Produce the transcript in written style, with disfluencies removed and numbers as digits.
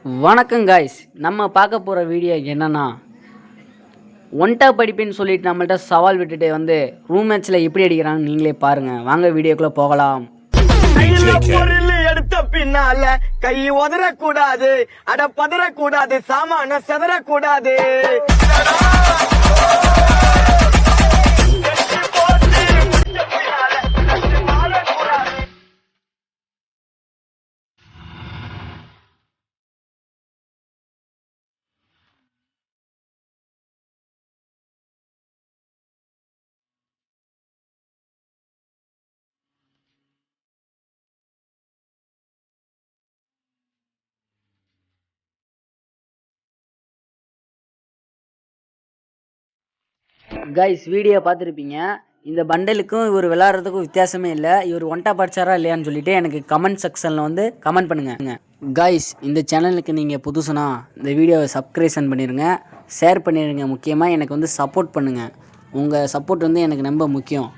வணக்கம் காய்ஸ், நம்ம பார்க்க போகிற வீடியோ என்னன்னா ஒன்டா படிப்புன்னு சொல்லிட்டு நம்மள்ட்ட சவால் விட்டுட்டு வந்து ரூம் மேட்ச்சில் எப்படி அடிக்கிறாங்கன்னு நீங்களே பாருங்கள். வாங்க வீடியோக்குள்ளே போகலாம். பொருள் எடுத்த பின்னால கை உதறக்கூடாது, அட பதறக்கூடாது, சாமான செதறக்கூடாது. கைஸ், வீடியோ பார்த்துருப்பீங்க. இந்த பண்டலுக்கும் இவர் விளையாடுறதுக்கும் வித்தியாசமே இல்லை. இவர் ஒன்டா படிச்சாரா இல்லையான்னு சொல்லிட்டு எனக்கு கமெண்ட் செக்ஷனில் வந்து கமெண்ட் பண்ணுங்கள். கைஸ், இந்த சேனலுக்கு நீங்கள் புதுசுனா இந்த வீடியோவை சப்ஸ்கிரைப் பண்ணிடுங்க, ஷேர் பண்ணிடுங்க. முக்கியமாக எனக்கு வந்து சப்போர்ட் பண்ணுங்கள். உங்கள் சப்போர்ட் வந்து எனக்கு ரொம்ப முக்கியம்.